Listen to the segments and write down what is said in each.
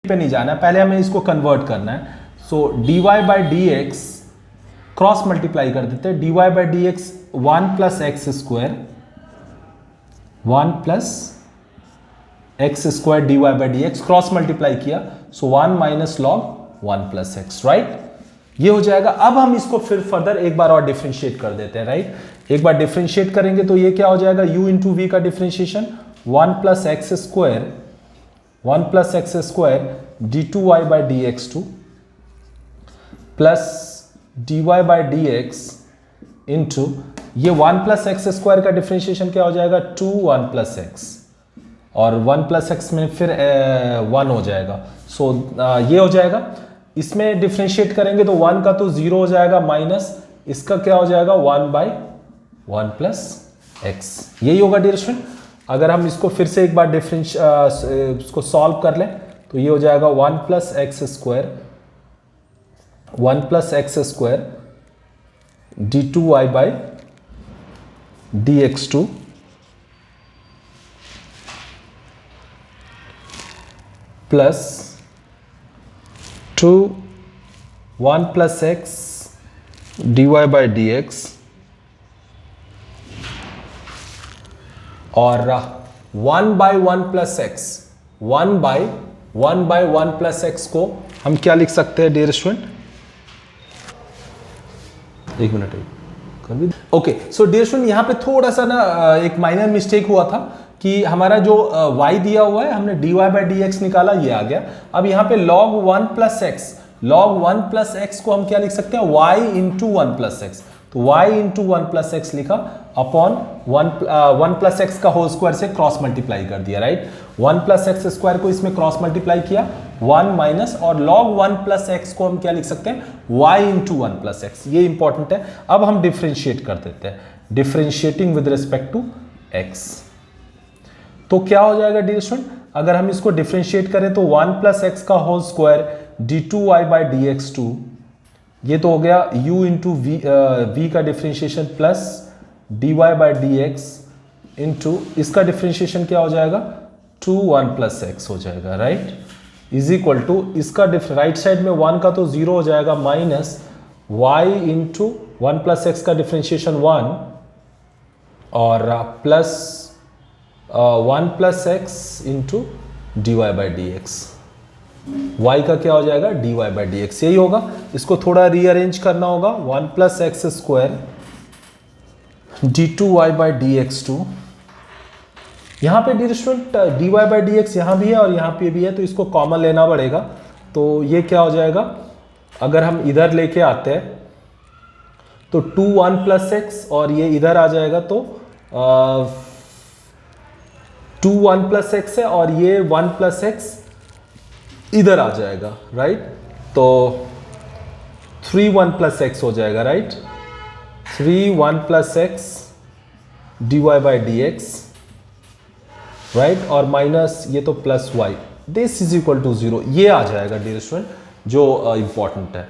पे नहीं जाना है, पहले हमें इसको कन्वर्ट करना है। So dy by d x cross multiply कर देते हैं, dy by d x 1 plus x square, 1 plus x square d y by d x cross multiply किया, so 1 minus log 1 plus x, right. ये हो जाएगा। अब हम इसको फिर फर्दर एक बार और डिफरेंशिएट कर देते हैं, राइट। एक बार डिफरेंशिएट करेंगे तो ये क्या हो जाएगा, u इंटू वी का differentiation 1 plus x square, 1 plus x square d two y by d x two plus d y by d x into ये 1 प्लस एक्स स्क्वायर का डिफरेंशिएशन क्या हो जाएगा 2 1 प्लस एक्स, और 1 प्लस एक्स में फिर 1 हो जाएगा। सो ये हो जाएगा। इसमें डिफरेंशिएट करेंगे तो 1 का तो 0 हो जाएगा माइनस, इसका क्या हो जाएगा 1 बाई 1 प्लस एक्स, यही होगा डियर स्टूडेंट। अगर हम इसको फिर से एक बार इसको सॉल्व कर लें तो ये हो जाएगा 1 plus x square, 1 plus x square d two y by d x two plus 2 1 plus x d y by d x और 1 by 1 plus x, 1 by 1 plus x को हम क्या लिख सकते हैं डियर स्टूडेंट, एक minute. Okay, so dear student यहाँ पे थोड़ा सा ना एक माइनर मिस्टेक हुआ था कि हमारा जो y दिया हुआ है हमने dy बाई डी एक्स निकाला, ये आ गया। अब यहाँ पे log 1 plus x, log 1 plus x को हम क्या लिख सकते हैं y इंटू 1 प्लस एक्स, तो y इंटू 1 प्लस एक्स लिखा अपॉन 1 प्लस एक्स का होल स्क्वायर से क्रॉस मल्टीप्लाई कर दिया, राइट। 1 प्लस एक्स स्क्वायर को इसमें क्रॉस मल्टीप्लाई किया 1 माइनस, और log 1 प्लस एक्स को हम क्या लिख सकते हैं y इंटू 1 प्लस एक्स, ये इंपॉर्टेंट है। अब हम डिफ्रेंशिएट कर देते हैं, differentiating with respect to x, तो क्या हो जाएगा डियर स्टूडेंट, अगर हम इसको डिफरेंशिएट करें तो 1 प्लस एक्स का whole square d two y by d x two, ये तो हो गया u इंटू वी का differentiation plus d y by d x into इसका डिफरेंशिएशन क्या हो जाएगा 2 1 प्लस एक्स हो जाएगा, राइट, इज इक्वल टू इसका राइट साइड में 1 का तो 0 हो जाएगा minus y into 1 plus x का डिफरेंशिएशन 1 और plus 1 plus x into d y by d x, y का क्या हो जाएगा d y by d x, यही होगा। इसको थोड़ा रीअरेंज करना होगा, 1 plus x square d two y by d x two, यहाँ पे dear student d y by d x यहाँ भी है और यहाँ पे भी है, तो इसको कॉमन लेना पड़ेगा। तो ये क्या हो जाएगा, अगर हम इधर लेके आते हैं तो 2 1 प्लस एक्स और ये इधर आ जाएगा तो 2 1 प्लस एक्स है और ये 1 प्लस एक्स इधर आ जाएगा, राइट, तो 3 1 प्लस एक्स हो जाएगा, right, 3 1 plus x d y by d x, right, और माइनस ये तो plus y, this is equal to 0, ये आ जाएगा डियर स्टूडेंट जो इंपॉर्टेंट है।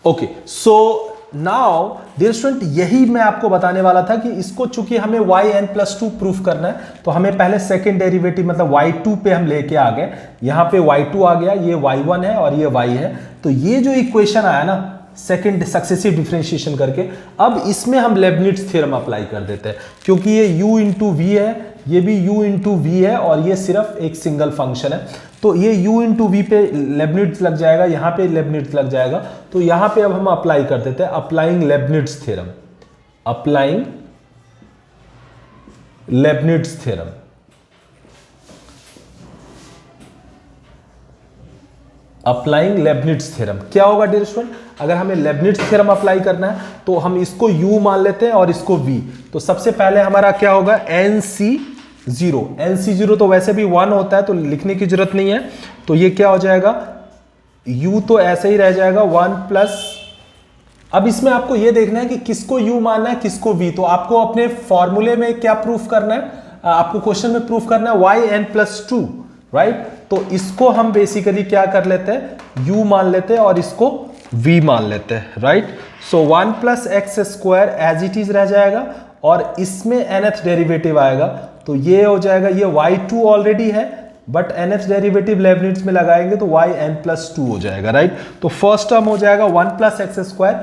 Okay, so now dear student यही मैं आपको बताने वाला था कि इसको चूंकि हमें yn+2 प्रूफ करना है तो हमें पहले सेकंड डेरिवेटिव मतलब y2 पे हम लेके आ गए, यहाँ पे y2 आ गया, ये y1 है और ये y है, तो ये जो इक्वेशन आया ना सेकंड सक्सेसिव डिफरेंशिएशन करके, अब इसमें हम लेबनिट्ज थ्योरम अप्लाई कर देते हैं, क्योंकि ये u इंटू वी है, ये भी u इंटू वी है और ये सिर्फ एक सिंगल फंक्शन है, तो ये u इंटू वी पे लेबनिट्ज लग जाएगा, यहाँ पे लेबनिट्ज लग जाएगा, तो यहाँ पे अब हम अप्लाई कर देते हैं applying Leibniz theorem, applying Leibniz theorem. Applying Leibniz theorem क्या होगा डियर स्टूडेंट, अगर हमें लेबनिट्ज थ्योरम अप्लाई करना है तो हम इसको u मान लेते हैं और इसको v, तो सबसे पहले हमारा क्या होगा nc0, nc0 तो वैसे भी 1 होता है तो लिखने की जरूरत नहीं है, तो ये क्या हो जाएगा u तो ऐसे ही रह जाएगा 1 प्लस, अब इसमें आपको ये देखना है कि किसको u मानना है किसको v, तो आपको अपने फॉर्मूले में क्या प्रूफ करना है, आपको क्वेश्चन में प्रूफ करना है yn+2, राइट, तो इसको हम बेसिकली क्या कर लेते हैं u मान लेते हैं और इसको v मान लेते हैं, right, so 1 plus x square as it is रह जाएगा और इसमें nth डेरिवेटिव आएगा, तो ये हो जाएगा, ये y2 ऑलरेडी है बट nth डेरिवेटिव लेबनिट्ज में लगाएंगे तो yn+2 हो जाएगा, राइट। तो फर्स्ट टर्म हो जाएगा 1 + x²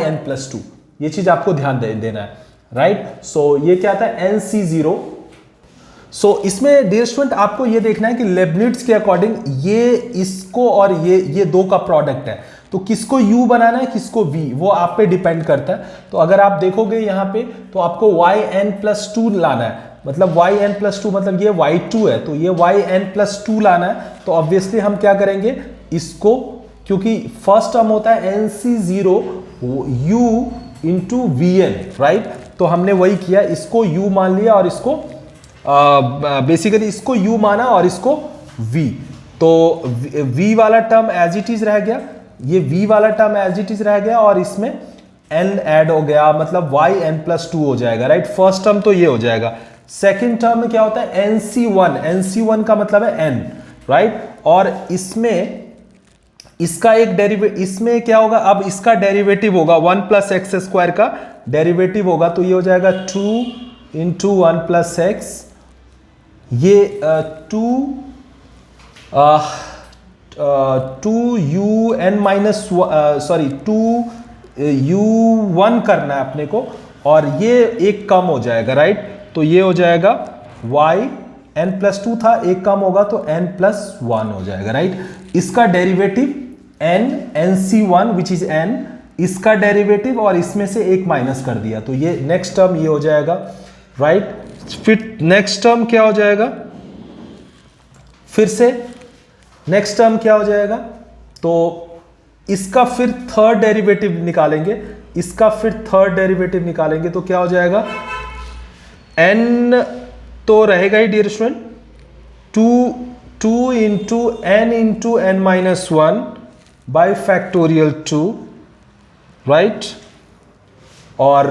yn+2, ये चीज आपको ध्यान देना है, राइट। सो ये क्या था, NC0। सो इसमें डियर स्टूडेंट आपको ये देखना है कि लेबनिट्ज के अकॉर्डिंग ये इसको और ये दो का प्रोडक्ट है, तो किसको u बनाना है किसको v, वो आप पे डिपेंड करता है। तो अगर आप देखोगे यहाँ पे तो आपको yn+2 लाना है, मतलब yn+2 मतलब ये y2 है, तो ये yn+2 लाना है। तो ऑब्वियसली हम क्या करेंगे इसको, क्योंकि फर्स्ट टर्म होता है NC0 u into vn, right. तो हमने वही किया, इसको u मान लिया और इसको बेसिकली इसको u माना और इसको v। तो v वाला टर्म एज इट इज रह गया, ये v वाला टर्म एज इट इज रह गया और इसमें n ऐड हो गया, मतलब yn+2 हो जाएगा, राइट। फर्स्ट टर्म तो ये हो जाएगा। सेकंड टर्म में क्या होता है, NC1 का मतलब है n, राइट। और इसमें इसका एक डेरिवेटिव, इसमें क्या होगा, अब इसका डेरिवेटिव होगा 1 + x² का डेरिवेटिव होगा, तो ये हो जाएगा 2 × 1 + x, ये 2u1 करना है अपने को, और ये एक कम हो जाएगा, राइट। तो ये हो जाएगा yn+2 था, एक कम होगा तो n+1 हो जाएगा, राइट। इसका derivative NC1 which is n, इसका डेरिवेटिव और इसमें से एक माइनस कर दिया, तो ये नेक्स्ट टर्म ये हो जाएगा, राइट। फिर नेक्स्ट टर्म क्या हो जाएगा, फिर से नेक्स्ट टर्म क्या हो जाएगा, तो इसका फिर थर्ड डेरिवेटिव निकालेंगे, इसका फिर थर्ड डेरिवेटिव निकालेंगे तो क्या हो जाएगा, n तो रहेगा ही dear student 2 × n by factorial 2, right. और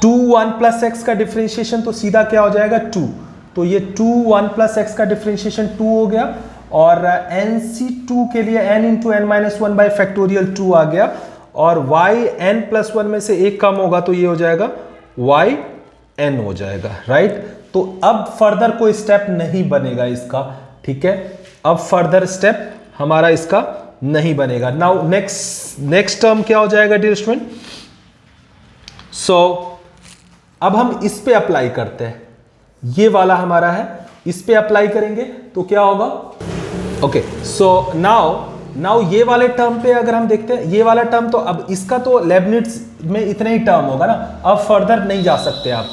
2 1 + x का डिफरेंशिएशन तो सीधा क्या हो जाएगा 2, तो ये 2 1 + x का डिफरेंशिएशन 2 हो गया, और NC2 के लिए n × n-1 बाय फैक्टोरियल 2 आ गया, और yn+1 में से एक कम होगा तो ये हो जाएगा yn हो जाएगा, राइट। तो अब फर्दर कोई स्टेप नहीं बनेगा इसका, ठीक है, अब फर्दर स्टेप हमारा इसका नहीं बनेगा। नाउ नेक्स्ट टर्म क्या हो जाएगा डियर स्टूडेंट, सो अब हम इस पे अप्लाई करते हैं, ये वाला हमारा है, इस पे अप्लाई करेंगे तो क्या होगा, ओके। सो नाउ ये वाले टर्म पे अगर हम देखते हैं, ये वाला टर्म तो अब इसका तो लेबनिट्ज में इतना ही टर्म होगा ना, अब फर्दर नहीं जा सकते आप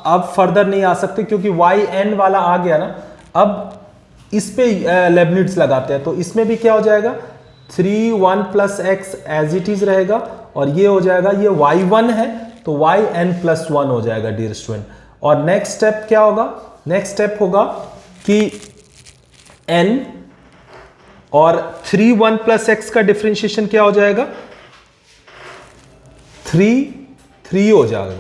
अब फर्दर नहीं आ सकते, क्योंकि yn वाला आ गया ना। अब इस पे लेबनिट्ज लगाते हैं, तो इसमें भी क्या हो जाएगा 3 1 + x एज इट इज रहेगा, और ये हो जाएगा, ये y1 है तो yn+1 हो जाएगा डियर स्टूडेंट। और नेक्स्ट स्टेप क्या होगा, नेक्स्ट स्टेप होगा कि n और 3 1 + x का डिफरेंशिएशन क्या हो जाएगा 3 हो जाएगा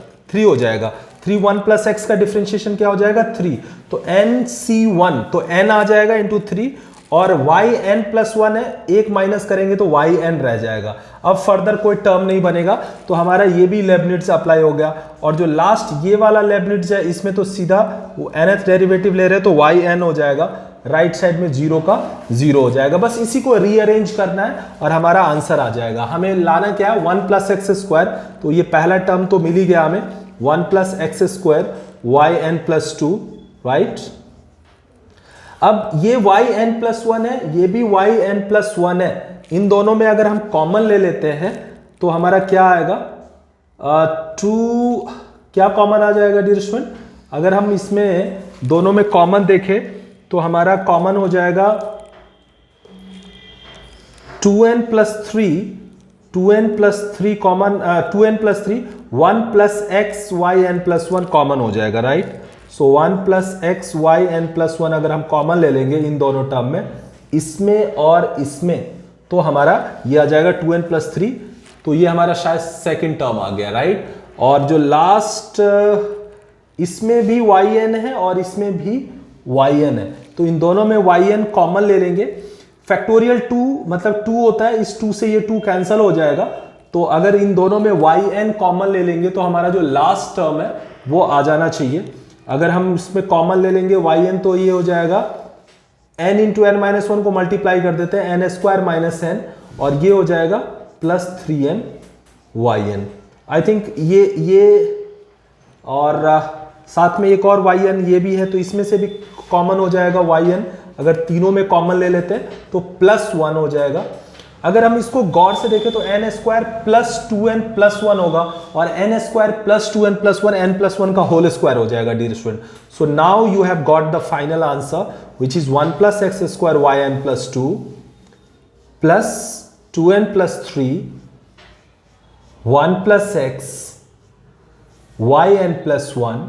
3 1 + x का डिफरेंशिएशन क्या हो जाएगा 3, तो NC1 तो n आ जाएगा इंटू 3, और yn+1 है, एक माइनस करेंगे तो yn रह जाएगा। अब फर्दर कोई टर्म नहीं बनेगा, तो हमारा ये भी लेबनिट्ज अप्लाई हो गया। और जो लास्ट ये वाला लेबनिट्ज है, इसमें तो सीधा वो nth डेरिवेटिव ले रहे हैं, तो yn हो जाएगा, राइट साइड में 0 का 0 हो जाएगा। बस इसी को रीअरेंज करना है और हमारा आंसर आ जाएगा। हमें लाना क्या है 1 + x², तो ये पहला टर्म तो मिल ही गया हमें, 1 + x² yn+2, राइट। अब ये yn+1 है, ये भी yn+1 है, इन दोनों में अगर हम कॉमन ले लेते हैं तो हमारा क्या आएगा 2, क्या कॉमन आ जाएगा डियर स्टूडेंट, अगर हम इसमें दोनों में कॉमन देखें तो हमारा कॉमन हो जाएगा 2n+3 common, 2n+3 1 + x yn+1 common हो जाएगा, राइट। सो 1 + x yn+1 अगर हम कॉमन ले लेंगे इन दोनों टर्म में, इसमें और इसमें, तो हमारा ये आ जाएगा 2n+3, तो ये हमारा शायद सेकंड टर्म आ गया, राइट। और जो लास्ट इसमें भी yn है और इसमें भी yn है, तो इन दोनों में yn कॉमन ले लेंगे। फैक्टोरियल 2 मतलब 2 होता है, इस 2 से ये 2 कैंसिल हो जाएगा, तो अगर इन दोनों में yn कॉमन ले लेंगे तो हमारा जो लास्ट टर्म है वो आ जाना चाहिए। अगर हम इसमें कॉमन ले लेंगे yn, तो ये हो जाएगा n into n minus one को मल्टीप्लाई कर देते हैं n स्क्वायर माइनस n, और ये हो जाएगा प्लस 3n yn। आई थिंक ये और साथ में एक और yn ये भी है, तो इसमें से भी कॉमन हो जाएगा yn। अगर तीनों में कॉमन ले लेते हैं तो प्लस 1 हो जाएगा। अगर हम इसको गौर से देखें तो n square plus 2n plus 1 होगा, और n square plus 2n plus 1 n plus 1 का होल स्क्वायर हो जाएगा dear student. So now you have got the final answer which is 1 plus x square Y n plus 2 plus 2n plus 3 1 plus x y n plus 1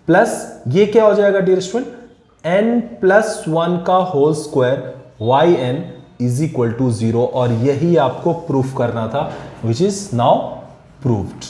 plus ये क्या हो जाएगा dear student, n plus 1 का whole square Y N is equal to 0, और यही आपको proof करना था which is now proved.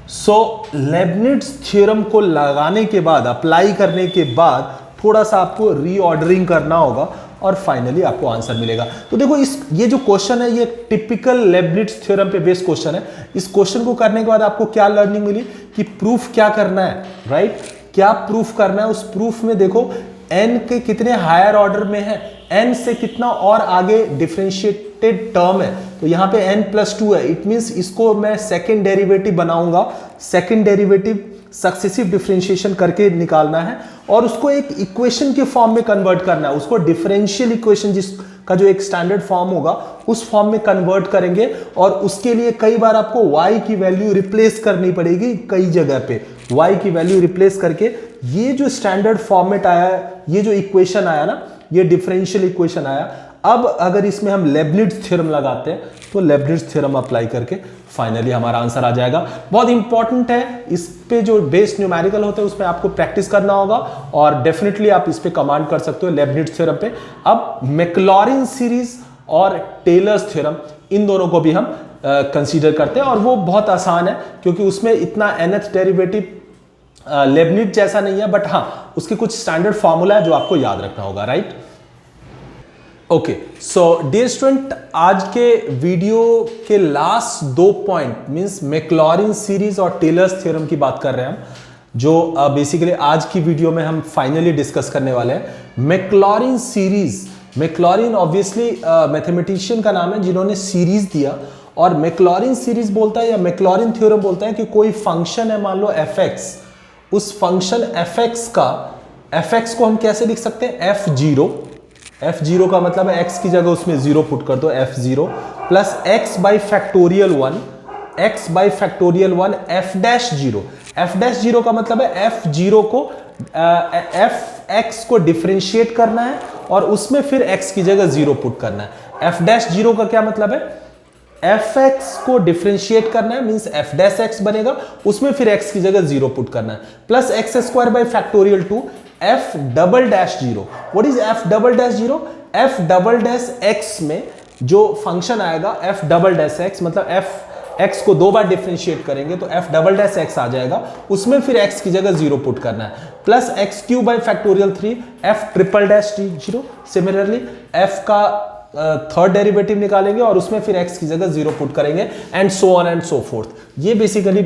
So Leibniz theorem को लगाने के बाद, अप्लाई करने के बाद थोड़ा सा आपको रीऑर्डरिंग करना होगा और फाइनली आपको आंसर मिलेगा। तो देखो ये जो क्वेश्चन है ये टिपिकल लेबनिट्ज थ्योरम पे बेस्ड क्वेश्चन है। इस क्वेश्चन को करने के बाद आपको क्या लर्निंग मिली कि प्रूफ क्या करना है, राइट? क्या प्रूफ करना है, उस प्रूफ में देखो n के कितने हायर ऑर्डर में है, n से कितना और आगे डिफरेंशिएटेड टर्म है, तो यहाँ पे n प्लस 2 है। इट मींस इसको मैं सेकंड डेरिवेटिव बनाऊंगा, सेकंड डेरिवेटिव सक्सेसिव डिफरेंशिएशन करके निकालना है और उसको एक इक्वेशन के फॉर्म में कन्वर्ट करना है, उसको डिफरेंशियल इक्वेशन जिसका जो एक स्टैंडर्ड फॉर्म होगा उस फॉर्म में कन्वर्ट करेंगे, और उसके लिए कई बार आपको y की वैल्यू रिप्लेस करनी पड़ेगी, कई जगह पे y की वैल्यू रिप्लेस करके ये जो स्टैंडर्ड फॉर्मेट आया, ये जो इक्वेशन आया ना, ये डिफरेंशियल इक्वेशन आया। अब अगर इसमें हम लेबनिट्ज थ्योरम लगाते हैं तो लेबनिट्ज थ्योरम अप्लाई करके फाइनली हमारा आंसर आ जाएगा। बहुत इंपॉर्टेंट है, इस पे जो बेस्ड न्यूमेरिकल होते हैं उसमें आपको प्रैक्टिस करना होगा और डेफिनेटली आप इस पे कमांड कर सकते हो लेबनिट्ज थ्योरम पे। अब मैक्लॉरिन सीरीज और टेलर्स थ्योरम, इन दोनों को भी हम कंसीडर करते हैं, और वो बहुत आसान है क्योंकि उसमें इतना nth डेरिवेटिव लेबनिट्ज जैसा नहीं है, बट हाँ उसके कुछ स्टैंडर्ड फॉर्मूला है जो आपको याद रखना होगा, right? Okay, so dear student, आज के वीडियो के last 2 point means Maclaurin series और टेलर्स थ्योरम की बात कर रहे हैं हम, जो बेसिकली आज की वीडियो में हम फाइनली डिस्कस करने वाले हैं। Maclaurin series, Maclaurin obviously mathematician का नाम है जिन्होंने सीरीज दिया, और मैक्लॉरिन सीरीज बोलता है या मैक्लॉरिन थ्योरम बोलता है कि कोई फंक्शन है, मान लो fx, उस फंक्शन fx को हम कैसे लिख सकते हैं, f0 का मतलब है x की जगह उसमें 0 पुट कर दो, f0 plus x by factorial 1, x by factorial 1 f'0 का मतलब है f0 को fx को डिफरेंशिएट करना है और उसमें फिर x की जगह 0 पुट करना है। f'0 का क्या मतलब है, fx को डिफरेंशिएट करना है मींस f' बनेगा, उसमें फिर x की जगह 0 पुट करना है, plus x square by factorial 2 f'0। What is f'0? f'(x) में जो फंक्शन आएगा f'(x) मतलब f को 2 बार डिफरेंशिएट करेंगे तो f'(x) आ जाएगा, उसमें फिर x की जगह 0 पुट करना है, plus x³ by factorial 3 f'(0). Similarly f का थर्ड डेरिवेटिव निकालेंगे और उसमें फिर x की जगह 0 पुट करेंगे, and so on and so forth. ये बेसिकली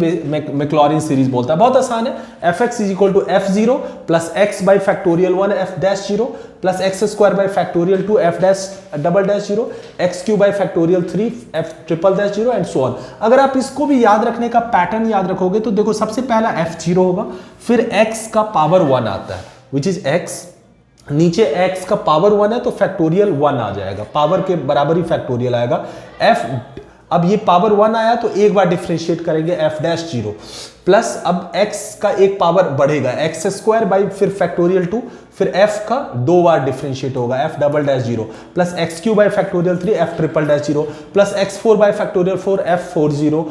मैक्लॉरिन सीरीज बोलता है, बहुत आसान है। fx is equal to f0 plus x by factorial 1 f'0 plus x square by factorial 2 f'0 x³ by factorial 3 f'0 and so on. अगर आप इसको भी याद रखने का पैटर्न याद रखोगे तो देखो सबसे पहला f0 होगा, फिर x का पावर 1 आता है विच इज x, नीचे x का पावर 1 है तो फैक्टोरियल 1 आ जाएगा, पावर के बराबर ही फैक्टोरियल आएगा f। अब ये पावर 1 आया तो एक बार डिफरेंशिएट करेंगे f'0 प्लस अब x का एक पावर बढ़ेगा x स्क्वायर बाई फिर फैक्टोरियल 2, फिर f का 2 बार डिफरेंशिएट होगा f'0 plus x³ by factorial 3 f'0 plus x4 by factorial 4 f40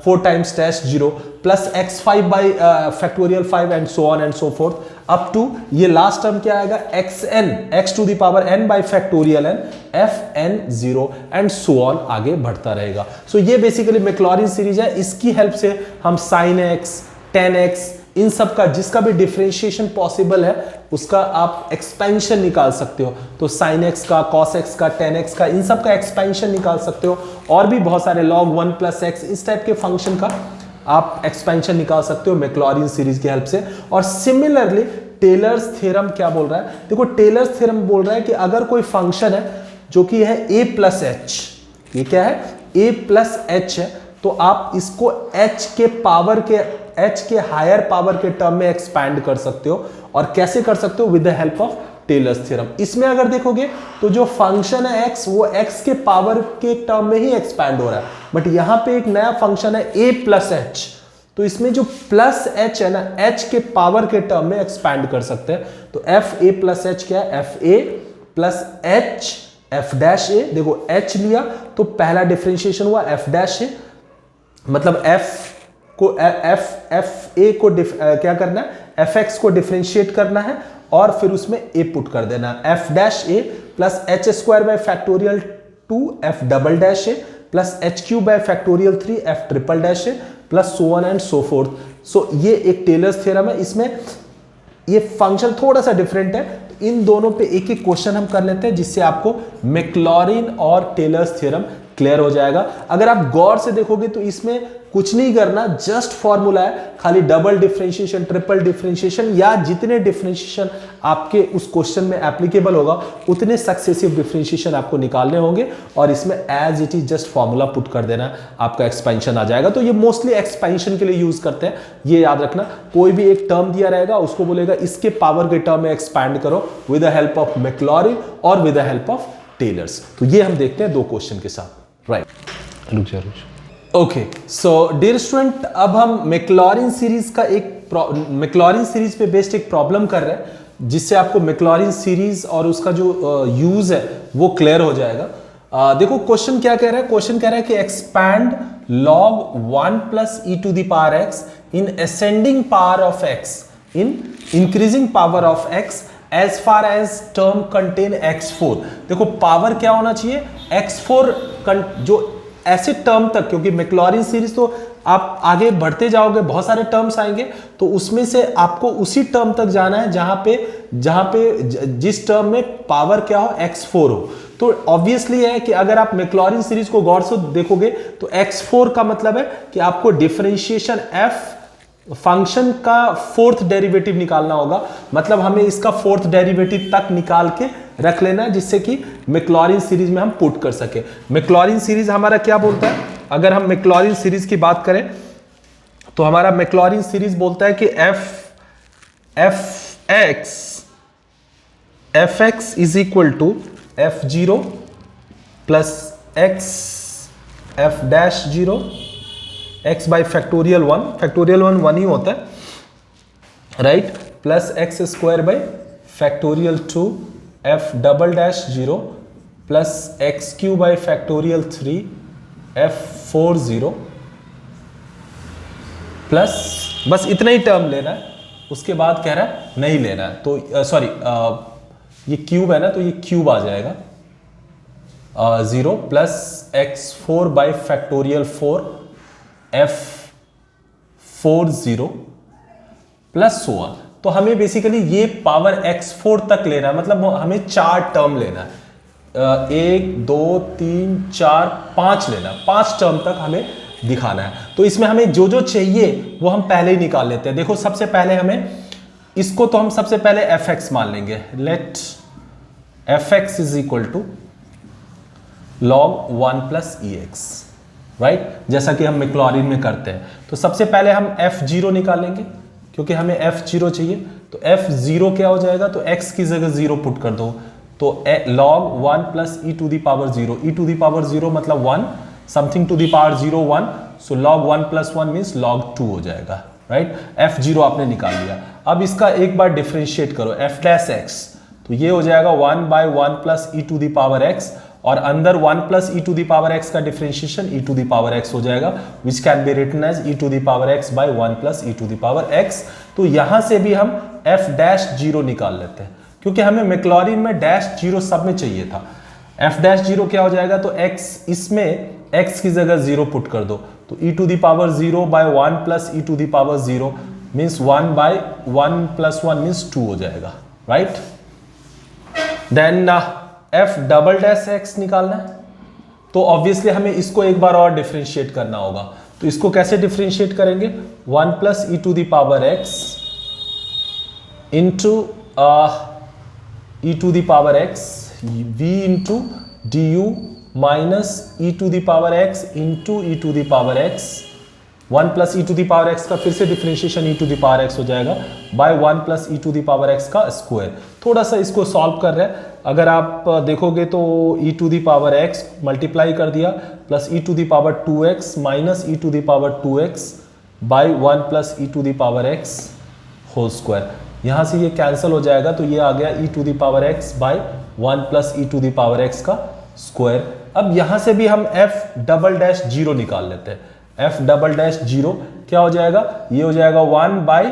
4 times dash 0 plus x5 by factorial 5 and so on and so forth up to ये last term क्या आएगा xn x to the power n by factorial n fn0 and so on आगे बढ़ता रहेगा। सो ये basically Maclaurin series है, इसकी help से हम sin x, tan x, इन सब का जिसका भी डिफरेंशिएशन पॉसिबल है उसका आप एक्सपेंशन निकाल सकते हो। तो sin x का, cos x का, tan x का, इन सब का एक्सपेंशन निकाल सकते हो, और भी बहुत सारे log 1 प्लस x इस टाइप के फंक्शन का आप एक्सपेंशन निकाल सकते हो मैक्लॉरिन सीरीज की हेल्प से। और सिमिलरली टेलर्स थ्योरम क्या बोल रहा है, देखो टेलर्स थ्योरम बोल रहा है कि अगर कोई फंक्शन है जो कि है a प्लस एच, ये क्या है a प्लस एच है, तो आप इसको h के हायर पावर के टर्म में एक्सपैंड कर सकते हो। और कैसे कर सकते हो, with the help of Taylor's theorem. इसमें अगर देखोगे तो जो फंक्शन है x, वो x के पावर के टर्म में ही एक्सपैंड हो रहा है, बट यहां पे एक नया फंक्शन है a प्लस एच, तो इसमें जो प्लस एच है ना, h के पावर के टर्म में एक्सपैंड कर सकते हैं। तो एफ ए प्लस एच क्या है, F A plus H F dash A. देखो h लिया तो पहला डिफरेंशिएशन हुआ एफ डैश ए, मतलब f ए को क्या करना है, एफ एक्स को डिफरेंशिएट करना है और फिर उसमें a पुट कर देना है। F dash A plus H square by factorial 2 F double dash A plus H cube by factorial 3 F triple dash A plus so on and so forth. So ये एक टेलर्स थ्योरम है। इसमें ये function थोड़ा सा different है, तो इन दोनों पे एक एक क्वेश्चन हम कर लेते हैं जिससे आपको मैक्लॉरिन और टेलर्स थ्योरम क्लियर हो जाएगा। अगर आप गौर से देखोगे तो इसमें कुछ नहीं करना, जस्ट फॉर्मूला है, खाली डबल डिफरेंशिएशन, ट्रिपल डिफरेंशिएशन या जितने डिफरेंशिएशन आपके उस क्वेश्चन में एप्लीकेबल होगा उतने सक्सेसिव डिफरेंशिएशन आपको निकालने होंगे और इसमें as it is just formula put कर देना, आपका एक्सपेंशन आ जाएगा। तो ये मोस्टली एक्सपेंशन के लिए यूज करते हैं, ये याद रखना। कोई भी एक टर्म दिया रहेगा, उसको बोलेगा इसके पावर के टर्म में एक्सपैंड करो with the help of Maclaurin और with the help of Taylor's. तो ये हम देखते हैं दो क्वेश्चन के साथ, right. Okay, so dear student, अब हम मैक्लॉरिन सीरीज का मैक्लॉरिन सीरीज पे बेस्ड एक प्रॉब्लम कर रहे हैं जिससे आपको मैक्लॉरिन सीरीज और उसका जो यूज है वो क्लियर हो जाएगा। देखो क्वेश्चन क्या कह रहा है, क्वेश्चन कह रहा है कि expand log 1 plus E to the power x in ascending power of x in increasing power of x as far as term contain x4। देखो पावर क्या होना चाहिए, x4 जो ऐसे टर्म तक, क्योंकि मैक्लॉरिन सीरीज तो आप आगे बढ़ते जाओगे, बहुत सारे टर्म्स आएंगे, तो उसमें से आपको उसी टर्म तक जाना है जहां पे जिस टर्म में पावर क्या हो, x4 हो। तो ऑब्वियसली है कि अगर आप मैक्लॉरिन सीरीज को गौर से देखोगे तो x4 का मतलब है कि आपको डिफरेंशिएशन f फंक्शन का फोर्थ डेरिवेटिव निकालना होगा, मतलब हमें इसका फोर्थ डेरिवेटिव तक निकाल के रख लेना है जिससे कि मैक्लॉरिन सीरीज में हम पुट कर सके। मैक्लॉरिन सीरीज हमारा क्या बोलता है, अगर हम मैक्लॉरिन सीरीज की बात करें तो हमारा मैक्लॉरिन सीरीज बोलता है कि f x is equal to f0 plus x f dash 0 x by factorial 1 ही होता है, right, plus x square by factorial 2 F double dash 0 plus x cube by factorial 3 f4 0 plus, बस इतना ही term लेना है, उसके बाद कह रहा है नहीं लेना है, तो सॉरी ये क्यूब है ना, तो ये क्यूब आ जाएगा 0 plus x4 by factorial 4 f4 0 plus 1। तो हमें बेसिकली ये पावर x4 तक लेना है, मतलब हमें 4 टर्म लेना है, 1 2 3 4 5 लेना है, 5 टर्म तक हमें दिखाना है। तो इसमें हमें जो जो चाहिए वो हम पहले ही निकाल लेते हैं। देखो सबसे पहले हमें इसको, तो हम सबसे पहले fx मान लेंगे, let fx is equal to log 1 plus ex, right, जैसा कि हम मैक्लॉरिन में करते हैं। तो सबसे पहले हम f0 निकालेंगे क्योंकि हमें f0 चाहिए, तो f0 क्या हो जाएगा, तो x की जगह 0 पुट कर दो, तो log 1 plus e to the power 0, e to the power 0 मतलब 1, something to the power 0 1, so log 1 plus 1 means log 2 हो जाएगा, राइट। f0 आपने निकाल लिया। अब इसका एक बार डिफरेंशिएट करो, f डैश x, तो ये हो जाएगा 1 by 1 plus e to the power x, और अंदर 1 plus e to the power x का differentiation e to the power x हो जाएगा, which can be written as e to the power x by 1 plus e to the power x। तो यहां से भी हम f डैश 0 निकाल लेते हैं क्योंकि हमें मैक्लॉरिन में डैश 0 सब में चाहिए था। f डैश 0 क्या हो जाएगा, तो x, इसमें x की जगह 0 पुट कर दो, तो e to the power 0 by 1 plus e to the power 0 means 1 by 1 plus 1 means 2 हो जाएगा, right. Then f double dash x निकालना है, तो ऑब्वियसली हमें इसको एक बार और डिफरेंशिएट करना होगा, तो इसको कैसे डिफ्रेंशिएट करेंगे, 1 plus E to the power x into E to the power x v into D you minus E to the power x into E to the power x, 1 plus E to the power x का फिर से differentiation e to the power x हो जाएगा by 1 plus E to the power x का square. थोड़ा सा इसको solve कर रहे हैं, अगर आप देखोगे तो E to the power X multiply कर दिया plus E to the power 2x minus E to the power 2x by 1 plus E to the power X whole square. यहाँ से ये कैंसिल हो जाएगा तो ये आ गया E to the power X by 1 plus E to the power x का स्क्वायर। अब यहाँ से भी हम एफ डबल डैश जीरो निकाल लेते हैं। एफ डबल डैश जीरो क्या हो जाएगा, ये हो जाएगा 1 बाई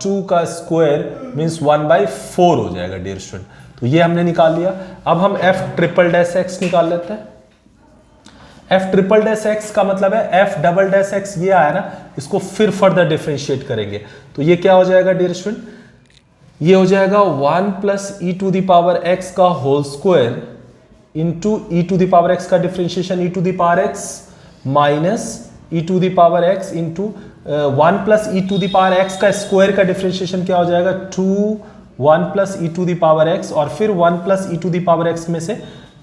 2 का स्क्वायर मीन्स 1 बाई 4 हो जाएगा डियर स्टूडेंट। तो ये हमने निकाल लिया। अब हम एफ ट्रिपल डैश एक्स निकाल लेते हैं। एफ ट्रिपल डैश एक्स का मतलब है एफ डबल डैश एक्स ये आया ना, इसको फिर फर्दर डिफरेंशिएट करेंगे तो ये क्या हो जाएगा डियर स्टूडेंट, ये हो जाएगा 1 plus E to the power x का whole square into E to the power x का differentiation E to the power X minus E to the power x into 1 plus E to the power x का square का differentiation क्या हो जाएगा 2 1 plus E to the power X और फिर 1 plus E to the power X में से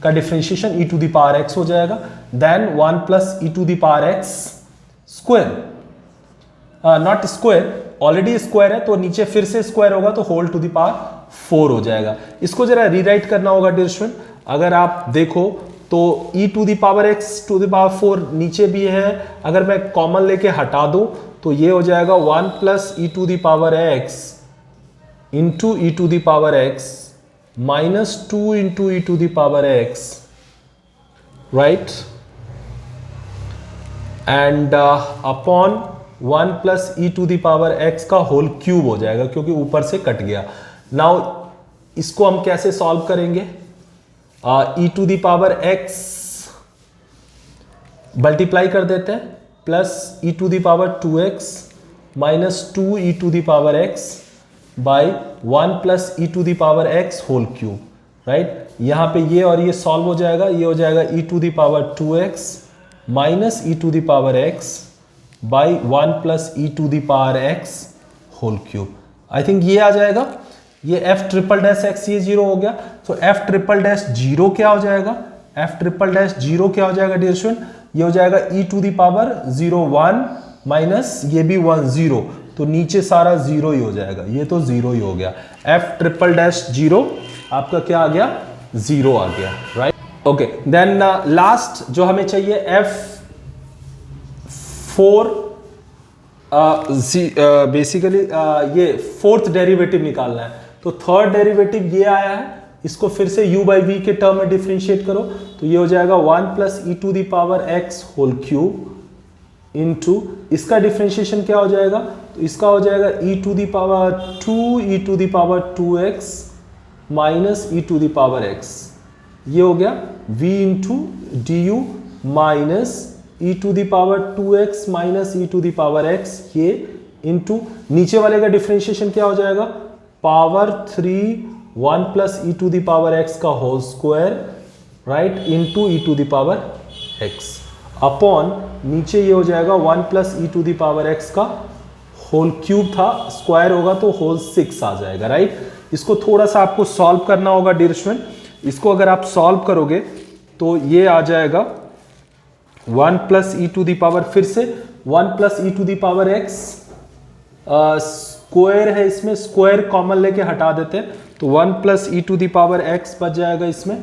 का differentiation E to the power x हो जाएगा, then 1 plus E to the power x square, not square, already square है तो नीचे फिर से स्क्वायर होगा तो होल टू द पावर 4 हो जाएगा। इसको जरा रीराइट करना होगा डियर स्टूडेंट। अगर आप देखो तो e to the power x to the power 4 नीचे भी है, अगर मैं कॉमन लेके हटा दूं तो ये हो जाएगा 1 plus E to the power x into E to the power x minus 2 into E to the power x, right, and upon 1 plus E to the power x का होल क्यूब हो जाएगा क्योंकि ऊपर से कट गया। Now इसको हम कैसे सॉल्व करेंगे, E to the power x multiply कर देते हैं plus E to the power 2x minus 2 E to the power x by 1 plus E to the power x whole cube, right. यहाँ पे ये और ये सॉल्व हो जाएगा, ये हो जाएगा E to the power 2x minus E to the power x by 1 plus E to the power x whole cube. I think ये आ जाएगा, ये एफ ट्रिपल डैश एक्स ये जीरो हो गया। तो एफ ट्रिपल डैश जीरो क्या हो जाएगा, एफ ट्रिपल डैश जीरो क्या हो जाएगा डियर स्टूडेंट, ये हो जाएगा E to the power 0 1 minus ये भी 1 0, तो नीचे सारा जीरो ही हो जाएगा, ये तो जीरो ही हो गया। एफ ट्रिपल डैश जीरो आपका क्या आ गया, जीरो आ गया, राइट। ओके, देन लास्ट जो हमें चाहिए एफ 4 बेसिकली ये फोर्थ डेरिवेटिव निकालना है। तो थर्ड डेरिवेटिव ये आया है, इसको फिर से u बाई वी के टर्म में डिफरेंशिएट करो तो ये हो जाएगा 1 plus E to the power x whole cube into इसका डिफरेंशिएशन क्या हो जाएगा, तो इसका हो जाएगा E to the power 2 E to the power 2x minus E to the power x, ये हो गया v into D you minus E to the power 2x minus E to the power x, ये into नीचे वाले का differentiation क्या हो जाएगा power 3 1 plus E to the power x का whole square, right, into E to the power x upon नीचे ये हो जाएगा 1 plus E to the power x का होल क्यूब था, स्क्वायर होगा तो होल 6 आ जाएगा, राइट। इसको थोड़ा सा आपको सॉल्व करना होगा डियर स्टूडेंट। इसको अगर आप सॉल्व करोगे तो ये आ जाएगा 1 plus E to the power, फिर से 1 plus E to the power x, square है इसमें, स्क्वायर कॉमन लेके हटा देते हैं तो 1 plus E to the power x बच जाएगा इसमें,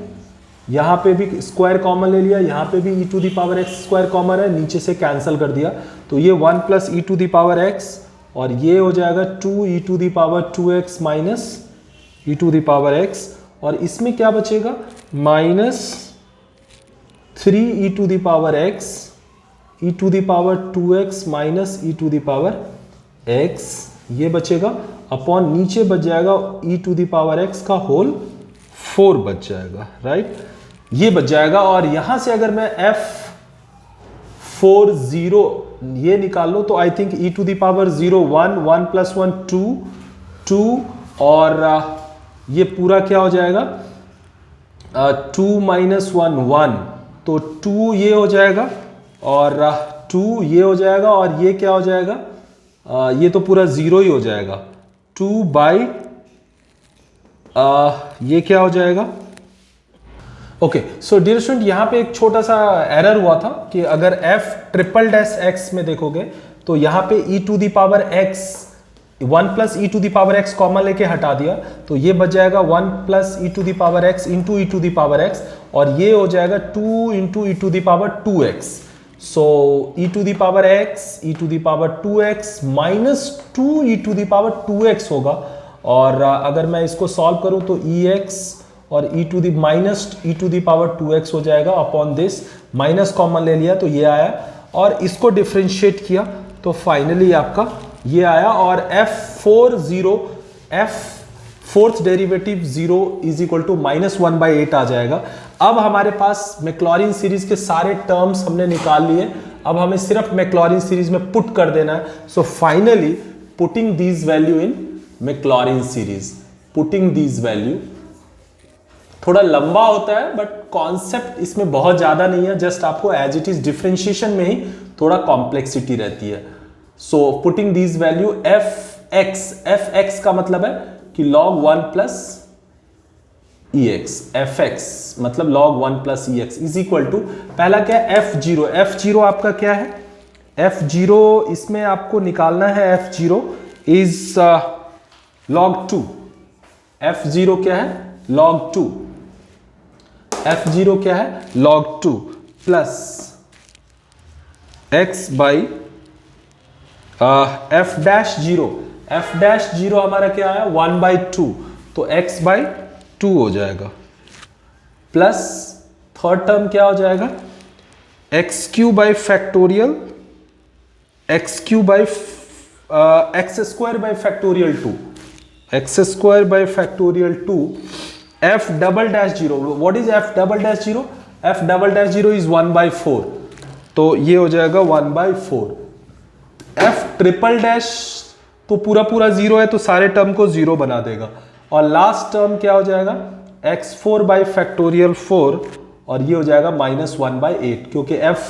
यहाँ पे भी स्क्वायर कॉमन ले लिया, यहाँ पे भी E to the power x square common है, नीचे से कैंसिल कर दिया तो ये 1 plus E to the power x और ये हो जाएगा 2 ई to the power 2x minus E to the power x, और इसमें क्या बचेगा minus 3 E to the power x E to the power 2x minus E to the power x, ये बचेगा अपॉन नीचे बच जाएगा E to the power x का होल 4 बच जाएगा, राइट, ये बच जाएगा। और यहां से अगर मैं F4 0 ये निकाल लो तो I think e to the power 0 1 1 plus 1 2 2 और ये पूरा क्या हो जाएगा 2 माइनस 1 1, तो 2 ये हो जाएगा और 2 ये हो जाएगा, और ये क्या हो जाएगा, ये तो पूरा 0 ही हो जाएगा। 2 बाई ये क्या हो जाएगा। ओके, सो डियर स्टूडेंट, यहाँ पे एक छोटा सा एरर हुआ था कि अगर f ट्रिपल डैश x में देखोगे तो यहाँ पे e to the power x 1 plus E to the power x common लेके हटा दिया तो ये बच जाएगा 1 plus E to the power x into E to the power x, और ये हो जाएगा 2 into E to the power 2x। So e to the power x E to the power 2x minus 2 E to the power 2x होगा, और अगर मैं इसको solve करूं तो ex और e to the minus E to the power 2x हो जाएगा अपॉन दिस, माइनस कॉमन ले लिया तो ये आया, और इसको डिफरेंशिएट किया तो फाइनली आपका ये आया, और f fourth derivative 0 is equal to -1/8 आ जाएगा। अब हमारे पास मैक्लॉरिन सीरीज के सारे टर्म्स हमने निकाल लिए, अब हमें सिर्फ मैक्लॉरिन सीरीज में पुट कर देना है। So finally putting these value in Maclaurin series, putting these value थोड़ा लंबा होता है बट कॉन्सेप्ट इसमें बहुत ज्यादा नहीं है, जस्ट आपको एज इट इज डिफरेंशिएशन में ही थोड़ा कॉम्प्लेक्सिटी रहती है। So putting these value f(x) का मतलब है कि log 1 प्लस ex, f(x) मतलब log 1 plus ex is equal to, पहला क्या है f0 आपका क्या है, f0 इसमें आपको निकालना है, f0 इज log 2, f0 क्या है log 2, f0 क्या है log 2 plus x by f dash 0 हमारा क्या है 1/2, तो x बाई 2 हो जाएगा, प्लस थर्ड टर्म क्या हो जाएगा x³ by factorial x² by x² by factorial 2, x² by factorial 2 f double dash 0, what is f double dash 0, f double dash 0 is 1/4, तो ये हो जाएगा 1/4। f ट्रिपल डैश तो पूरा 0 है तो सारे टर्म को 0 बना देगा, और लास्ट टर्म क्या हो जाएगा x4 बाई फैक्टोरियल 4, और ये हो जाएगा -1/8, क्योंकि f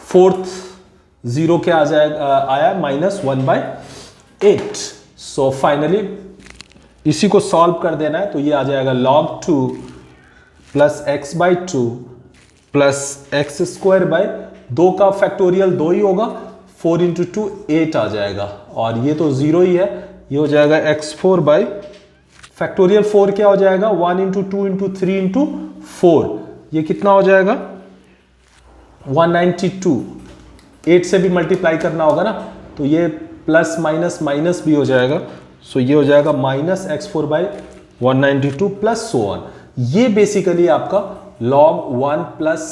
फोर्थ 0 क्या आ जाएगा आया -1/8। सो फाइनली इसी को सॉल्व कर देना है तो ये आ जाएगा log 2 plus x/2 plus x² by 2 का फैक्टोरियल 2 ही होगा, 4 इंटू 2 8 आ जाएगा, और ये तो 0 ही है, ये हो जाएगा x4 बाई फैक्टोरियल 4 क्या हो जाएगा 1 इंटू 2 इंटू 3 इंटू 4, ये कितना हो जाएगा 192, 8 से भी मल्टीप्लाई करना होगा ना, तो ये प्लस माइनस माइनस भी हो जाएगा, सो ये हो जाएगा -x4 by 192 plus so on. ये बेसिकली आपका log 1 plus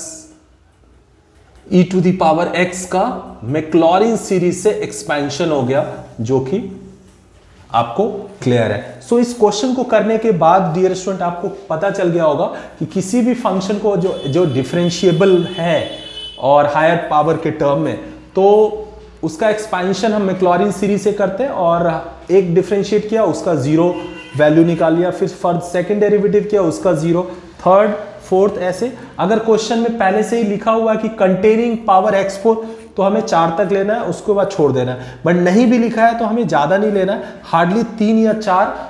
e to the power x का मैक्लॉरिन सीरीज से एक्सपेंशन हो गया, जो कि आपको क्लियर है। सो इस क्वेश्चन को करने के बाद डियर स्टूडेंट आपको पता चल गया होगा कि किसी भी फंक्शन को जो डिफरेंशिएबल है और हायर पावर के टर्म में, तो उसका एक्सपेंशन हम मैक्लॉरिन सीरीज से करते हैं, और एक डिफरेंशिएट किया उसका 0 वैल्यू निकाल लिया, फिर फर्स्ट सेकंड डेरिवेटिव किया उसका 0, थर्ड फोर्थ, ऐसे। अगर क्वेश्चन में पहले से ही लिखा हुआ है कि कंटेनिंग पावर x4 तो हमें 4 तक लेना है, उसके बाद छोड़ देना है, बट नहीं भी लिखा है तो हमें ज़्यादा नहीं लेना है, हार्डली 3 या 4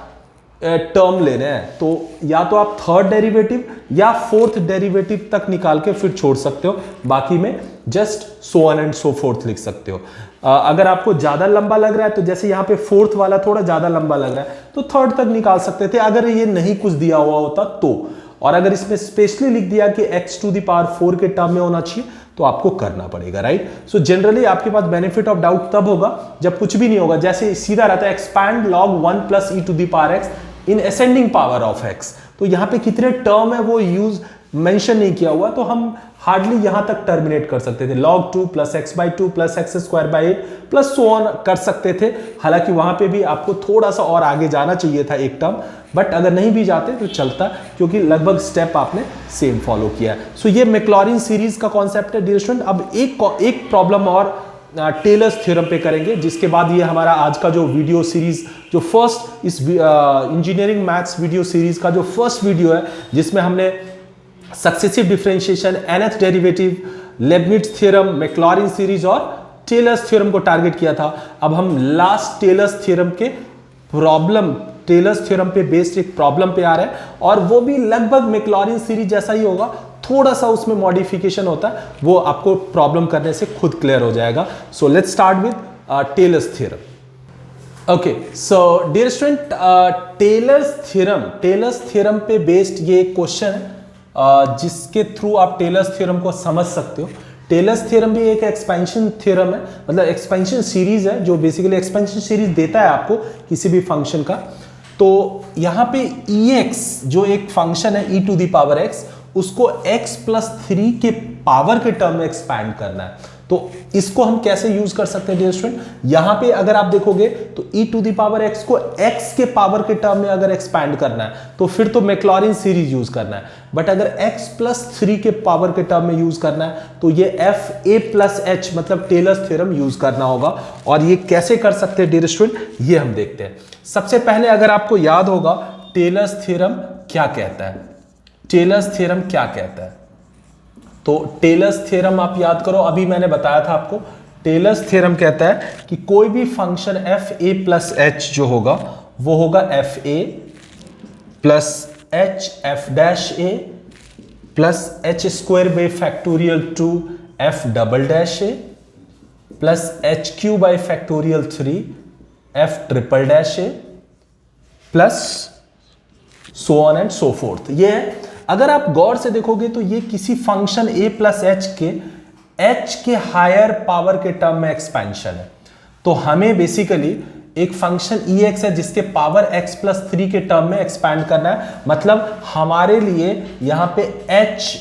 टर्म लेने हैं, तो या तो आप थर्ड डेरिवेटिव या फोर्थ डेरिवेटिव तक निकाल के फिर छोड़ सकते हो, बाकी में just so on and so fourth लिख सकते हो। अगर आपको ज़्यादा लंबा लग रहा है तो जैसे यहाँ पे फोर्थ वाला थोड़ा ज़्यादा लंबा लग रहा है तो थर्ड तक निकाल सकते थे, अगर ये नहीं कुछ दिया हुआ होता तो। और अगर इसमें स्पेशली लिख दिया कि x टू द पावर 4 के टर्म में होना चाहिए तो आपको करना पड़ेगा, राइट। सो जनरली आपके पास बेनिफिट ऑफ डाउट तब होगा जब कुछ भी नहीं होगा, जैसे सीधा रहता है expand log 1 plus E to the power x in ascending power of x, तो यहाँ पे कितने टर्म है वो यूज मेंशन नहीं किया हुआ, तो हम हार्डली यहां तक टर्मिनेट कर सकते थे, log 2 plus x/2 plus x² plus so on कर सकते थे। हालांकि वहां पे भी आपको थोड़ा सा और आगे जाना चाहिए था एक टर्म, बट अगर नहीं भी जाते तो चलता, क्योंकि लगभग स्टेप आपने सेम फॉलो किया है। सो ये मैक्लॉरिन सीरीज का कॉन्सेप्ट है डियर स्टूडेंट। अब एक प्रॉब्लम और टेलर्स थ्योरम पे करेंगे, जिसके बाद ये हमारा आज का जो वीडियो सीरीज, जो फर्स्ट इस इंजीनियरिंग मैथ्स वीडियो सीरीज का जो फर्स्ट वीडियो है, जिसमें हमने successive differentiation, nth derivative, Leibniz theorem, Maclaurin series और टेलर्स थ्योरम को टारगेट किया था। अब हम लास्ट टेलर्स थ्योरम के प्रॉब्लम, टेलर्स थ्योरम पे बेस्ड एक प्रॉब्लम पे आ रहे हैं और वो भी लगभग मैक्लॉरिन सीरीज जैसा ही होगा, थोड़ा सा उसमें मॉडिफिकेशन होता है, वो आपको प्रॉब्लम करने से खुद क्लियर हो जाएगा। So let's start with Taylor's theorem. Okay, so dear student, Taylor's theorem पे बेस्ड ये क्वेश्चन है जिसके थ्रू आप टेलर्स थ्योरम को समझ सकते हो। टेलर्स थ्योरम भी एक एक्सपेंशन थ्योरम है, मतलब एक्सपेंशन सीरीज है जो बेसिकली एक्सपेंशन सीरीज देता है आपको किसी भी फंक्शन का। तो यहां पे ex जो एक फंक्शन है e to the power x, उसको x+3 के पावर के टर्म में एक्सपैंड करना है। तो इसको हम कैसे यूज कर सकते हैं डियर स्टूडेंट, यहां पे अगर आप देखोगे तो e to the power x को x के पावर के टर्म में अगर एक्सपैंड करना है तो फिर तो मैक्लॉरिन सीरीज यूज करना है, बट अगर x+3 के पावर के टर्म में यूज करना है तो ये fa+h मतलब टेलर्स थ्योरम यूज करना होगा। और ये कैसे कर सकते हैं डियर स्टूडेंट, ये हम देखते हैं। सबसे पहले अगर आपको याद होगा टेलर्स थ्योरम क्या कहता है, टेलर्स थ्योरम क्या कहता है, तो टेलर्स थ्योरम आप याद करो, अभी मैंने बताया था आपको। टेलर्स थ्योरम कहता है कि कोई भी फंक्शन fa+h जो होगा वो होगा fa plus h f' a plus h² 2 f AA plus h³ 3 f A plus so on and so forth. ये है, अगर आप गौर से देखोगे तो ये किसी फंक्शन a+h के h के हायर पावर के टर्म में एक्सपेंशन है। तो हमें बेसिकली एक फंक्शन ex है जिसके पावर x+3 के टर्म में एक्सपैंड करना है, मतलब हमारे लिए यहां पे h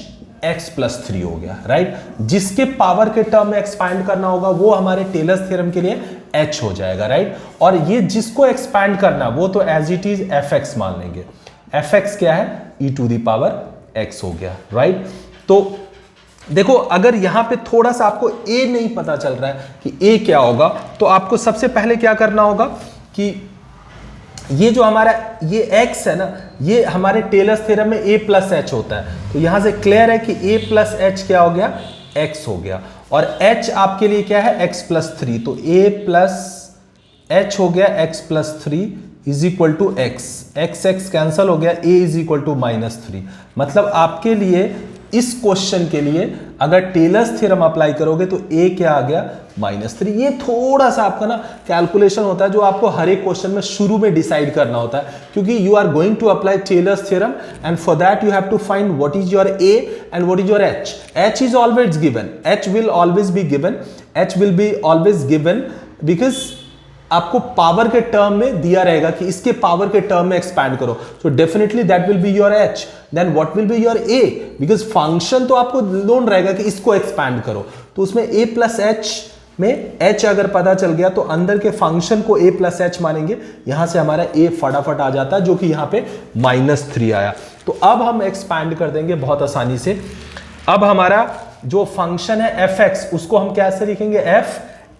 x+3 हो गया, राइट। जिसके पावर के टर्म में एक्सपैंड करना होगा वो हमारे टेलर्स थ्योरम के लिए h हो जाएगा, राइट। और ये जिसको एक्सपैंड करना वो तो एज इट इज fx मान लेंगे। fx क्या है, e to the power x हो गया, राइट। तो देखो अगर यहां पे थोड़ा सा आपको a नहीं पता चल रहा है कि a क्या होगा, तो आपको सबसे पहले क्या करना होगा कि ये जो हमारा ये x है ना, ये हमारे टेलर्स थ्योरम में a+h होता है। तो यहां से क्लियर है कि a+h क्या हो गया, x हो गया, और h आपके लिए क्या है, x+3। तो a+h हो गया x+3 is equal to x cancel हो गया, a इज इक्वल टू -3। मतलब आपके लिए इस क्वेश्चन के लिए अगर टेलर्स थ्योरम अप्लाई करोगे तो a क्या आ गया, -3। ये थोड़ा सा आपका ना कैलकुलेशन होता है जो आपको हर एक क्वेश्चन में शुरू में डिसाइड करना होता है, क्योंकि you are going to apply Taylor's theorem and for that you have to find what is your a and what is your h। h is always given, h will always be given, h will be always given because आपको power के term में दिया रहेगा कि इसके power के term में expand करो, so definitely that will be your h। Then what will be your a, because function तो आपको नोन रहेगा कि इसको एक्सपैंड करो, तो उसमें a+h में h अगर पता चल गया तो अंदर के फंक्शन को a+h मानेंगे। यहां से हमारा a फटाफट आ जाता है जो कि यहां पे -3 आया। तो अब हम एक्सपैंड कर देंगे बहुत आसानी से। अब हमारा जो फंक्शन है fx उसको हम कैसे लिखेंगे, f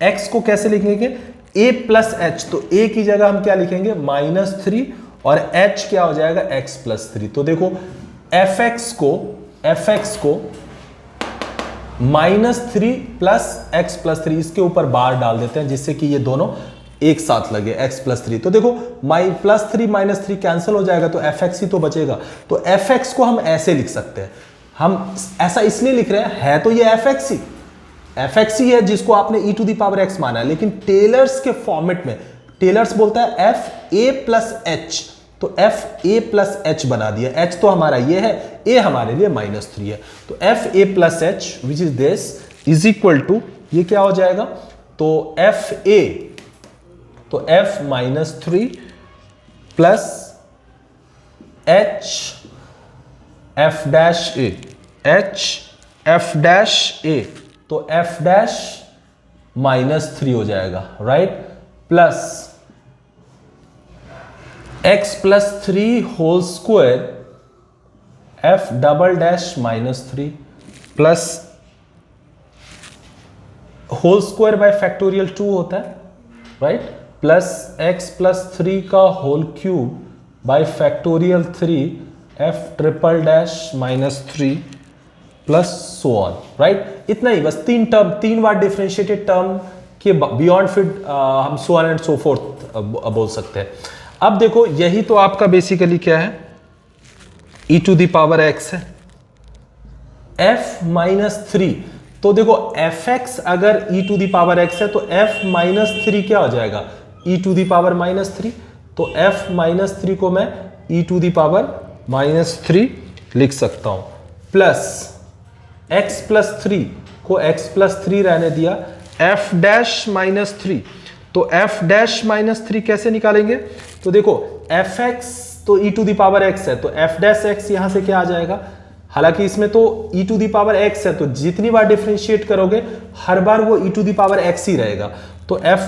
x को कैसे लिखेंगे, a+h। तो a की जगह हम क्या लिखेंगे, -3, और h क्या हो जाएगा, x+3। तो देखो fx को -3 प्लस x+3 इसके ऊपर बार डाल देते हैं जिससे कि ये दोनों एक साथ लगे, x+3। तो देखो +3 -3 कैंसिल हो जाएगा तो fx ही तो बचेगा। तो fx को हम ऐसे लिख सकते हैं, हम ऐसा इसलिए लिख रहे हैं, है तो ये fx ही है जिसको आपने e to the power x माना है, लेकिन टेलर्स के फॉर्मेट में टेलर्स बोलता है fa+h, तो fa+h बना दिया। h तो हमारा ये है, a हमारे लिए -3 है, तो fa+h which is this is equal to, ये क्या हो जाएगा, तो fa, तो f-3 plus h f-a, h f-a, तो f-3 हो जाएगा, right, plus x+3 whole square f-3 plus whole square by factorial 2 होता है, राइट, प्लस x+3 का whole cube by factorial 3 f'-3 plus so on, right. इतना ही, बस 3 बार डिफरेंशिएटेड टर्म के बियॉन्ड फिर हम so on and so forth बोल सकते हैं। अब देखो यही तो आपका बेसिकली क्या है, e to the power x है, f माइनस 3। तो देखो fx अगर e to the power x है तो f माइनस 3 क्या हो जाएगा, e to the power minus 3। तो f माइनस 3 को मैं e to the power minus 3 लिख सकता हूं, प्लस x प्लस 3 को x प्लस 3 रहने दिया, f डैश माइनस 3। तो f डैश माइनस 3 कैसे निकालेंगे, तो देखो fx तो e to the power x है, तो f डैश x यहां से क्या आ जाएगा, हालांकि इसमें तो e to the power x है, तो जितनी बार डिफरेंशिएट करोगे हर बार वो e to the power x ही रहेगा। तो f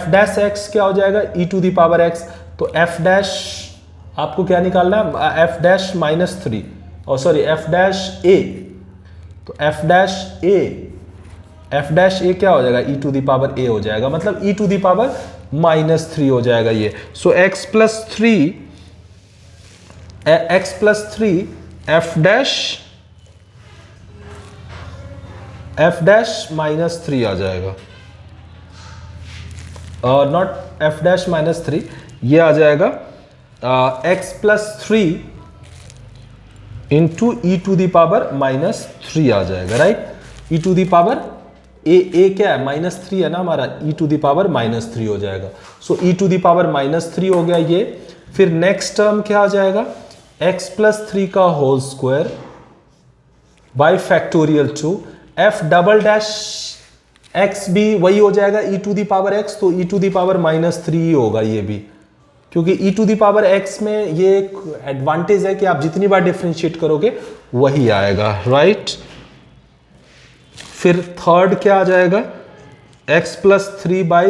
डैश x क्या हो जाएगा, e to the power x। तो f डैश आपको क्या निकालना है, f डैश माइनस 3, और सॉरी f डैश a। तो f डैश a क्या हो जाएगा, e to the power a हो जाएगा, मतलब e to the power minus 3 हो जाएगा ये। So x plus 3 f dash minus 3 आ जाएगा, और नॉट f डैश माइनस 3, ये आ जाएगा x plus 3 into E to the power minus 3 आ जाएगा, right. e to the power a क्या है, माइनस 3 है ना हमारा, e to the power minus 3 हो जाएगा। So e to the power minus 3 हो गया ये। फिर नेक्स्ट टर्म क्या आ जाएगा, x प्लस 3 का whole square by factorial 2, f double dash x भी वही हो जाएगा e to the power x, तो e to the power minus 3 ही होगा ये भी, क्योंकि e to the power x में ये एक एडवांटेज है कि आप जितनी बार डिफरेंशिएट करोगे वही आएगा, राइट। फिर थर्ड क्या आ जाएगा, x प्लस 3 बाई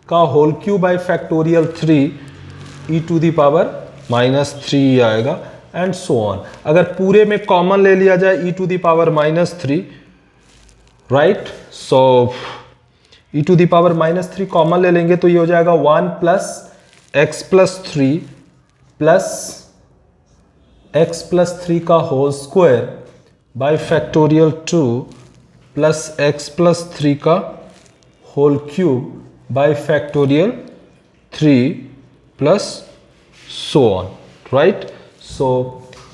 का whole cube by factorial 3 e to the power minus 3 आएगा, एंड सो ऑन। अगर पूरे में कॉमन ले लिया जाए e to the power minus 3, right, so e to the power minus 3 common ले लेंगे तो ये हो जाएगा 1 plus x plus 3 plus x plus 3 का whole square by factorial 2 plus x plus 3 का whole cube by factorial 3 plus so on, right. So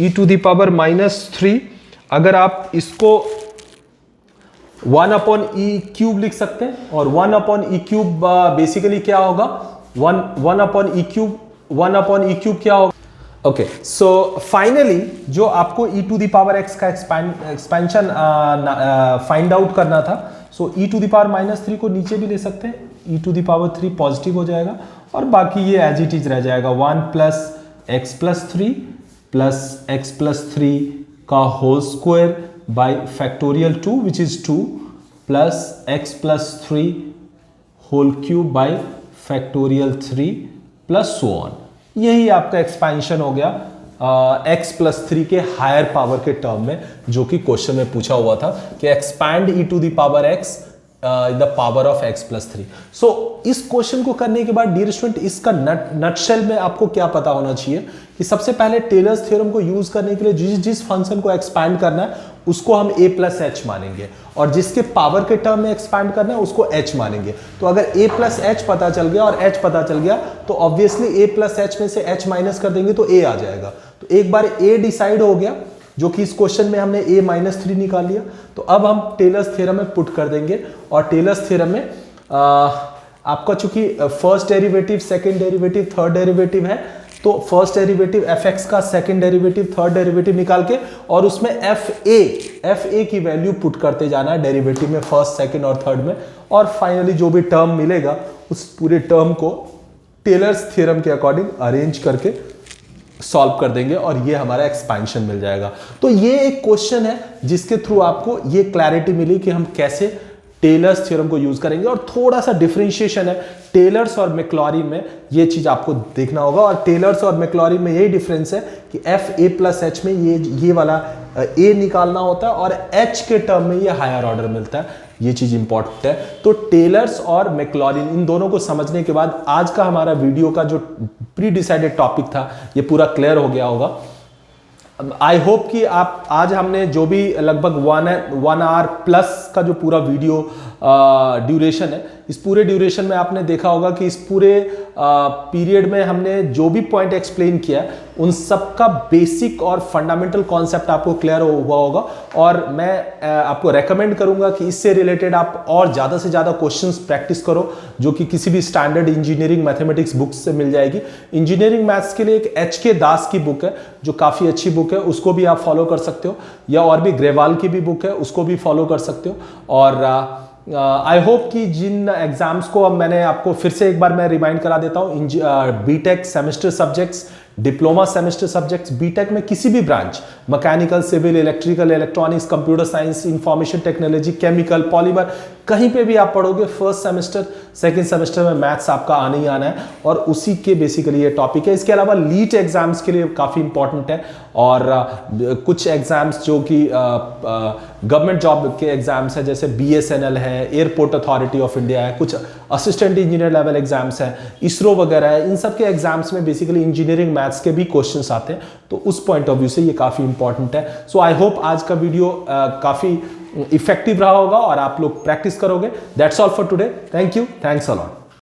e to the power minus 3, अगर आप इसको 1 अपॉन ई क्यूब लिख सकते हैं, और 1 अपॉन ई क्यूब बेसिकली क्या होगा, 1 अपॉन ई क्यूब क्या होगा। ओके, सो फाइनली जो आपको e to the power x का एक्सपेंशन फाइंड आउट करना था, so e to the power minus 3 को नीचे भी ले सकते हैं, e to the power 3 positive हो जाएगा, और बाकी ये एज इट इज रह जाएगा 1 plus x plus 3 plus x plus 3 का whole square by factorial 2 which is 2 plus x plus 3 whole cube by factorial 3 plus so on. यही आपका एक्सपेंशन हो गया x प्लस 3 के हायर पावर के टर्म में, जो कि क्वेश्चन में पूछा हुआ था कि expand e to the power x in the power of x plus 3। So इस क्वेश्चन को करने के बाद डियर स्टूडेंट, इसका नटशेल में आपको क्या पता होना चाहिए कि सबसे पहले टेलर्स थ्योरम को यूज करने के लिए जिस फंक्शन को एक्सपैंड करना है उसको हम a प्लस एच मानेंगे, और जिसके पावर के टर्म में एक्सपैंड करना है उसको h मानेंगे। तो अगर a प्लस एच पता चल गया और h पता चल गया तो ऑब्वियसली a प्लस एच में से h माइनस कर देंगे तो a आ जाएगा। तो एक बार a डिसाइड हो गया, जो कि इस क्वेश्चन में हमने a माइनस 3 निकाल लिया, तो अब हम टेलर्स थ्योरम में पुट कर देंगे, और टेलर्स थ्योरम में आपका चूंकि first derivative, second derivative, third derivative है, तो फर्स्ट डेरिवेटिव fx का, सेकंड डेरिवेटिव, थर्ड डेरिवेटिव निकाल के, और उसमें fa की वैल्यू पुट करते जाना है डेरिवेटिव में, फर्स्ट, सेकंड और थर्ड में, और फाइनली जो भी टर्म मिलेगा उस पूरे टर्म को टेलर्स थ्योरम के अकॉर्डिंग अरेंज करके सॉल्व कर देंगे, और ये हमारा एक्सपेंशन मिल जाएगा। तो ये एक क्वेश्चन है जिसके थ्रू आपको ये क्लैरिटी मिली कि हम कैसे टेलर्स थ्योरम को यूज करेंगे, और थोड़ा सा डिफरेंशिएशन है टेलर्स और मैक्लॉरिन में, ये चीज आपको देखना होगा। और टेलर्स और मैक्लॉरिन में यही डिफरेंस है कि एफ ए प्लस एच में ये वाला ए निकालना होता है, और एच के टर्म में ये हायर ऑर्डर मिलता है, ये चीज इंपॉर्टेंट है। तो टेलर्स और मैक्लॉरिन, इन दोनों को समझने के बाद आज का हमारा वीडियो का जो प्री डिसाइडेड टॉपिक था ये पूरा क्लियर हो गया होगा। आई होप कि आप आज हमने जो भी लगभग 1 आवर प्लस का जो पूरा वीडियो ड्यूरेशन है, इस पूरे ड्यूरेशन में आपने देखा होगा कि इस पूरे पीरियड में हमने जो भी पॉइंट एक्सप्लेन किया उन सब का बेसिक और फंडामेंटल कॉन्सेप्ट आपको क्लियर हुआ होगा। और मैं आपको रेकमेंड करूंगा कि इससे रिलेटेड आप और ज़्यादा से ज़्यादा क्वेश्चंस प्रैक्टिस करो, जो कि किसी भी स्टैंडर्ड इंजीनियरिंग मैथमेटिक्स बुक्स से मिल जाएगी। इंजीनियरिंग मैथ्स के लिए एक HK दास की बुक है जो काफ़ी अच्छी बुक है, उसको भी आप फॉलो कर सकते हो, या और भी ग्रेवाल की भी बुक है, उसको भी फॉलो कर सकते हो। और आई होप कि जिन एग्जाम्स को अब मैंने आपको फिर से एक बार मैं रिमाइंड करा देता हूँ, BTech semester subjects, diploma semester subjects, BTech में किसी भी branch, mechanical, civil, electrical, electronics, computer science, information technology, chemical, polymer, कहीं पे भी आप पढ़ोगे फर्स्ट सेमेस्टर सेकंड सेमेस्टर में मैथ्स आपका आने ही आना है, और उसी के बेसिकली ये टॉपिक है। इसके अलावा लीट एग्जाम्स के लिए काफ़ी इंपॉर्टेंट है, और कुछ एग्जाम्स जो कि गवर्नमेंट जॉब के एग्जाम्स हैं, जैसे BSNL है, एयरपोर्ट अथॉरिटी ऑफ इंडिया है, कुछ असिस्टेंट इंजीनियर लेवल एग्जाम्स हैं, इसरो वगैरह है, इन सब के एग्जाम्स में बेसिकली इंजीनियरिंग मैथ्स के भी क्वेश्चंस आते हैं, तो उस पॉइंट ऑफ व्यू से ये काफ़ी इंपॉर्टेंट है। सो आई होप आज का वीडियो काफ़ी इफेक्टिव रहा होगा और आप लोग प्रैक्टिस करोगे। That's all for today. Thank you, thanks a lot.